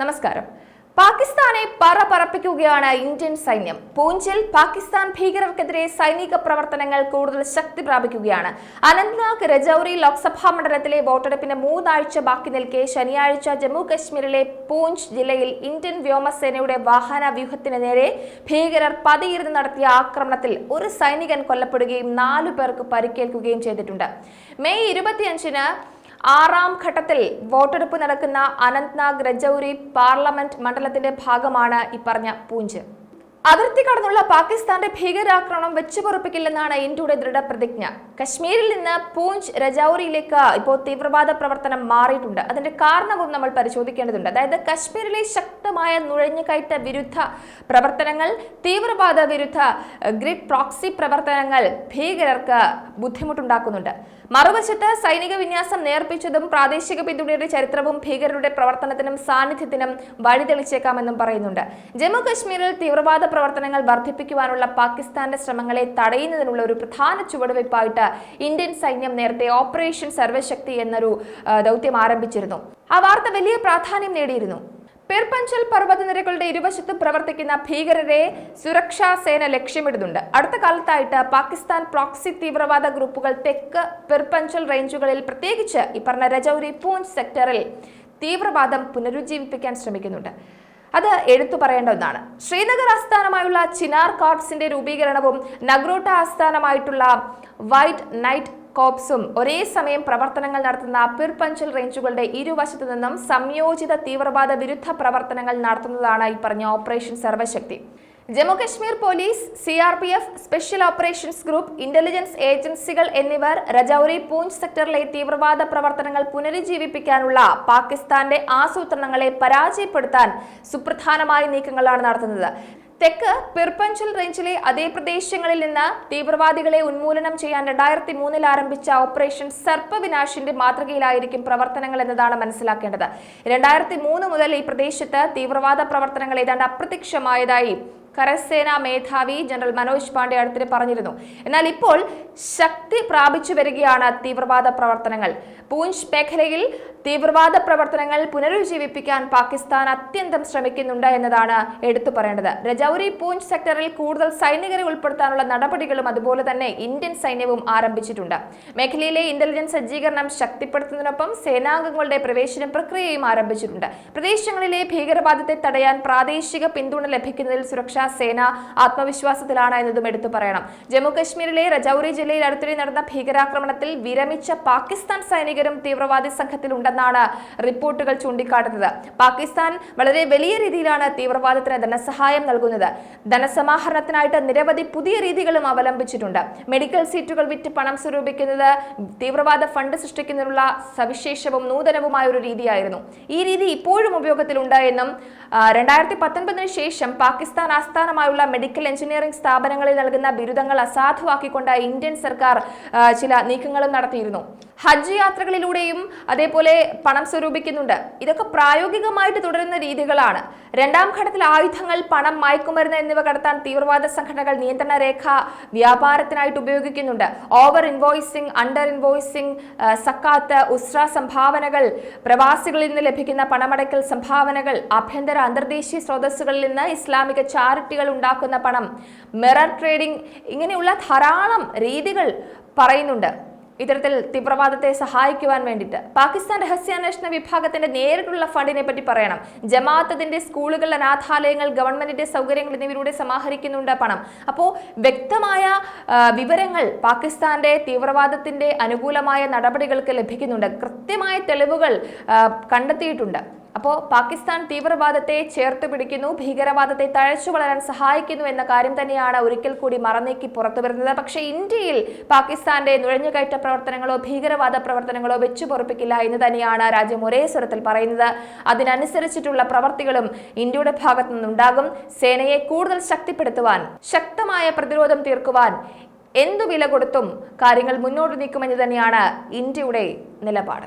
നമസ്കാരം. പാകിസ്ഥാനെ പറപ്പിക്കുകയാണ് ഇന്ത്യൻ സൈന്യം. പൂഞ്ചിൽ പാകിസ്ഥാൻ ഭീകരർക്കെതിരെ സൈനിക പ്രവർത്തനങ്ങൾ കൂടുതൽ ശക്തി പ്രാപിക്കുകയാണ്. അനന്ത്നാഗ് രജൌരി ലോക്സഭാ മണ്ഡലത്തിലെ വോട്ടെടുപ്പിന് 3 ആഴ്ച ബാക്കി നിൽക്കെ ശനിയാഴ്ച ജമ്മു കശ്മീരിലെ പൂഞ്ച് ജില്ലയിൽ ഇന്ത്യൻ വ്യോമസേനയുടെ വാഹന വ്യൂഹത്തിന് നേരെ ഭീകരർ പതിയിരുന്ന് നടത്തിയ ആക്രമണത്തിൽ ഒരു സൈനികൻ കൊല്ലപ്പെടുകയും 4 പേർക്ക് പരിക്കേൽക്കുകയും ചെയ്തിട്ടുണ്ട്. മെയ് 25-ന് 6ാം ഘട്ടത്തിൽ വോട്ടെടുപ്പ് നടക്കുന്ന അനന്ത്നാഗ് രജൌരി പാർലമെന്റ് മണ്ഡലത്തിന്റെ ഭാഗമാണ് ഈ പറഞ്ഞ പൂഞ്ച്. അതിർത്തി കടന്നുള്ള പാകിസ്ഥാന്റെ ഭീകരാക്രമണം വെച്ചുപൊറുപ്പിക്കില്ലെന്നാണ് ഇന്ത്യയുടെ ദൃഢപ്രതിജ്ഞ. കശ്മീരിൽ നിന്ന് പൂഞ്ച് രജൌരിയിലേക്ക് ഇപ്പോൾ തീവ്രവാദ പ്രവർത്തനം മാറിയിട്ടുണ്ട്. അതിന്റെ കാരണവും നമ്മൾ പരിശോധിക്കേണ്ടതുണ്ട്. അതായത് കശ്മീരിലെ ശക്തമായ നുഴഞ്ഞുകയറ്റ വിരുദ്ധ പ്രവർത്തനങ്ങൾ, തീവ്രവാദ വിരുദ്ധ ഗ്രിഡ് പ്രോക്സി പ്രവർത്തനങ്ങൾ ഭീകരർക്ക് ബുദ്ധിമുട്ടുണ്ടാക്കുന്നുണ്ട്. മറുവശത്ത് സൈനിക വിന്യാസം നേർപ്പിച്ചതും പ്രാദേശിക പിന്തുണയുടെ ചരിത്രവും ഭീകരരുടെ പ്രവർത്തനത്തിനും സാന്നിധ്യത്തിനും വഴിതെളിച്ചേക്കാമെന്നും പറയുന്നുണ്ട്. ജമ്മു കശ്മീരിൽ തീവ്രവാദ പ്രവർത്തനങ്ങൾ വർദ്ധിപ്പിക്കുവാനുള്ള പാകിസ്ഥാന്റെ ശ്രമങ്ങളെ തടയുന്നതിനുള്ള ഒരു പ്രധാന ചുവടുവയ്പായിട്ട് ഇന്ത്യൻ സൈന്യം നേരത്തെ ഓപ്പറേഷൻ സർവശക്തി എന്നൊരു ദൗത്യം ആരംഭിച്ചിരുന്നു. ആ വാർത്ത വലിയ പ്രാധാന്യം നേടിയിരുന്നു. പിർപഞ്ചൽ പർവ്വതനിരകളുടെ ഇരുവശത്തും പ്രവർത്തിക്കുന്ന ഭീകരരെ സുരക്ഷാ സേന ലക്ഷ്യമിടുന്നുണ്ട്. അടുത്ത കാലത്തായിട്ട് പാകിസ്ഥാൻ പ്രോക്സി തീവ്രവാദ ഗ്രൂപ്പുകൾ തെക്ക് പിർപഞ്ചൽ റേഞ്ചുകളിൽ, പ്രത്യേകിച്ച് ഈ പറഞ്ഞ രജൌരി പൂഞ്ച് സെക്ടറിൽ തീവ്രവാദം പുനരുജ്ജീവിപ്പിക്കാൻ ശ്രമിക്കുന്നുണ്ട്. അത് എടുത്തു പറയേണ്ട ഒന്നാണ്. ശ്രീനഗർ ആസ്ഥാനമായുള്ള ചിനാർ കോർപ്സിന്റെ രൂപീകരണവും നഗ്രോട്ട ആസ്ഥാനമായിട്ടുള്ള വൈറ്റ് നൈറ്റ് കോപ്സും ഒരേ സമയം പ്രവർത്തനങ്ങൾ നടത്തുന്ന പിർപഞ്ചൽ റേഞ്ചുകളുടെ ഇരുവശത്തു നിന്നും സംയോജിത തീവ്രവാദ വിരുദ്ധ പ്രവർത്തനങ്ങൾ നടത്തുന്നതാണ് ഈ പറഞ്ഞ operation Sarvashakti. Jammu Kashmir police, CRPF, special operations group, intelligence ഏജൻസികൾ എന്നിവർ രജൌരി പൂഞ്ച് സെക്ടറിലെ തീവ്രവാദ പ്രവർത്തനങ്ങൾ പുനരുജ്ജീവിപ്പിക്കാനുള്ള പാകിസ്ഥാന്റെ ആസൂത്രണങ്ങളെ പരാജയപ്പെടുത്താൻ സുപ്രധാനമായ നീക്കങ്ങളാണ് നടത്തുന്നത്. തെക്ക് പിർപഞ്ചൽ റേഞ്ചിലെ അതേ പ്രദേശങ്ങളിൽ നിന്ന് തീവ്രവാദികളെ ഉന്മൂലനം ചെയ്യാൻ 2003-ൽ ആരംഭിച്ച ഓപ്പറേഷൻ സർപ്പവിനാശിന്റെ മാതൃകയിലായിരിക്കും പ്രവർത്തനങ്ങൾ എന്നതാണ് മനസ്സിലാക്കേണ്ടത്. 2003 മുതൽ ഈ പ്രദേശത്ത് തീവ്രവാദ പ്രവർത്തനങ്ങൾ ഏതാണ്ട് അപ്രത്യക്ഷമായതായി കരസേനാ മേധാവി ജനറൽ മനോജ് പാണ്ഡെ അടുത്തിടെ പറഞ്ഞിരുന്നു. എന്നാൽ ഇപ്പോൾ ശക്തി പ്രാപിച്ചു വരികയാണ് തീവ്രവാദ പ്രവർത്തനങ്ങൾ. പൂഞ്ച് മേഖലയിൽ തീവ്രവാദ പ്രവർത്തനങ്ങൾ പുനരുജ്ജീവിപ്പിക്കാൻ പാകിസ്ഥാൻ അത്യന്തം ശ്രമിക്കുന്നുണ്ട് എന്നതാണ് എടുത്തു പറയേണ്ടത്. രജൌരി പൂഞ്ച് സെക്ടറിൽ കൂടുതൽ സൈനികരെ ഉൾപ്പെടുത്താനുള്ള നടപടികളും അതുപോലെ തന്നെ ഇന്ത്യൻ സൈന്യവും ആരംഭിച്ചിട്ടുണ്ട്. മേഖലയിലെ ഇന്റലിജൻസ് സജ്ജീകരണം ശക്തിപ്പെടുത്തുന്നതിനൊപ്പം സേനാംഗങ്ങളുടെ പ്രവേശന പ്രക്രിയയും ആരംഭിച്ചിട്ടുണ്ട്. പ്രദേശങ്ങളിലെ ഭീകരവാദത്തെ തടയാൻ പ്രാദേശിക പിന്തുണ ലഭിക്കുന്നതിൽ സുരക്ഷാ സേന ആത്മവിശ്വാസത്തിലാണ് എന്നതും എടുത്തു പറയണം. ജമ്മു കശ്മീരിലെ രജൌരി ജില്ലയിൽ അടുത്തിടെ നടന്ന ഭീകരാക്രമണത്തിൽ വിരമിച്ച പാകിസ്ഥാൻ സൈനികരും തീവ്രവാദി സംഘത്തിലുണ്ടെന്നാണ് റിപ്പോർട്ടുകൾ ചൂണ്ടിക്കാട്ടുന്നത്. പാകിസ്ഥാൻ വളരെ വലിയ രീതിയിലാണ് തീവ്രവാദത്തിന് ധനസഹായം നൽകുന്നത്. ധനസമാഹരണത്തിനായിട്ട് നിരവധി പുതിയ രീതികളും അവലംബിച്ചിട്ടുണ്ട്. മെഡിക്കൽ സീറ്റുകൾ വിറ്റ് പണം സ്വരൂപിക്കുന്നത് തീവ്രവാദ ഫണ്ട് സൃഷ്ടിക്കുന്നതിനുള്ള സവിശേഷവും നൂതനവുമായ ഒരു രീതിയായിരുന്നു. ഈ രീതി ഇപ്പോഴും ഉപയോഗത്തിലുണ്ട് എന്നും 2019-ന് ശേഷം പാകിസ്ഥാൻ ആസ്ഥാനമായുള്ള മെഡിക്കൽ എഞ്ചിനീയറിംഗ് സ്ഥാപനങ്ങളിൽ നൽകുന്ന ബിരുദങ്ങൾ അസാധുവാക്കിക്കൊണ്ട് ഇന്ത്യൻ സർക്കാർ ചില നീക്കങ്ങളും നടത്തിയിരുന്നു. ഹജ്ജ് യാത്രകളിലൂടെയും അതേപോലെ പണം സ്വരൂപിക്കുന്നുണ്ട്. ഇതൊക്കെ പ്രായോഗികമായിട്ട് തുടരുന്ന രീതികളാണ്. 2ാം ഘട്ടത്തിൽ ആയുധങ്ങൾ, പണം, മയക്കുമരുന്ന് എന്നിവ കടത്താൻ തീവ്രവാദ സംഘടനകൾ നിയന്ത്രണ രേഖ വ്യാപാരത്തിനായിട്ട് ഉപയോഗിക്കുന്നുണ്ട്. ഓവർ ഇൻവോയ്സിംഗ്, അണ്ടർ ഇൻവോയ്സിംഗ്, സക്കാത്ത്, ഉസ്ര സംഭാവനകൾ, പ്രവാസികളിൽ നിന്ന് ലഭിക്കുന്ന പണമടയ്ക്കൽ സംഭാവനകൾ, ആഭ്യന്തര അന്തർദേശീയ സ്രോതസ്സുകളിൽ നിന്ന് ഇസ്ലാമിക ചാരിറ്റികൾ ഉണ്ടാക്കുന്ന പണം, മിറർ ട്രേഡിംഗ്, ഇങ്ങനെയുള്ള ധാരാളം രീതികൾ പറയുന്നുണ്ട് ഇത്തരത്തിൽ തീവ്രവാദത്തെ സഹായിക്കുവാൻ വേണ്ടിയിട്ട്. പാകിസ്ഥാൻ രഹസ്യാന്വേഷണ വിഭാഗത്തിന്റെ നേരിട്ടുള്ള ഫണ്ടിനെ പറ്റി പറയണം. ജമാഅത്തിന്റെ സ്കൂളുകൾ, അനാഥാലയങ്ങൾ, ഗവൺമെന്റിന്റെ സൗകര്യങ്ങൾ എന്നിവയിലൂടെ സമാഹരിക്കുന്നുണ്ട് പണം. അപ്പോൾ വ്യക്തമായ വിവരങ്ങൾ പാകിസ്ഥാന്റെ തീവ്രവാദത്തിന്റെ അനുകൂലമായ നടപടികൾക്ക് ലഭിക്കുന്നുണ്ട്. കൃത്യമായ തെളിവുകൾ കണ്ടെത്തിയിട്ടുണ്ട്. അപ്പോൾ പാകിസ്ഥാൻ തീവ്രവാദത്തെ ചേർത്ത് പിടിക്കുന്നു, ഭീകരവാദത്തെ തഴച്ചു വളരാൻ സഹായിക്കുന്നു എന്ന കാര്യം തന്നെയാണ് ഒരിക്കൽ കൂടി മറന്നേക്കി പുറത്തു വരുന്നത്. പക്ഷേ ഇന്ത്യയിൽ പാകിസ്ഥാന്റെ നുഴഞ്ഞുകയറ്റ പ്രവർത്തനങ്ങളോ ഭീകരവാദ പ്രവർത്തനങ്ങളോ വെച്ചു പൊറുപ്പിക്കില്ല എന്ന് തന്നെയാണ് രാജ്യം ഒരേ സ്വരത്തിൽ പറയുന്നത്. അതിനനുസരിച്ചിട്ടുള്ള പ്രവർത്തികളും ഇന്ത്യയുടെ ഭാഗത്തു നിന്നുണ്ടാകും. സേനയെ കൂടുതൽ ശക്തിപ്പെടുത്തുവാൻ, ശക്തമായ പ്രതിരോധം തീർക്കുവാൻ എന്തു വില കൊടുത്തും കാര്യങ്ങൾ മുന്നോട്ട് നീക്കുമെന്ന് തന്നെയാണ് ഇന്ത്യയുടെ നിലപാട്.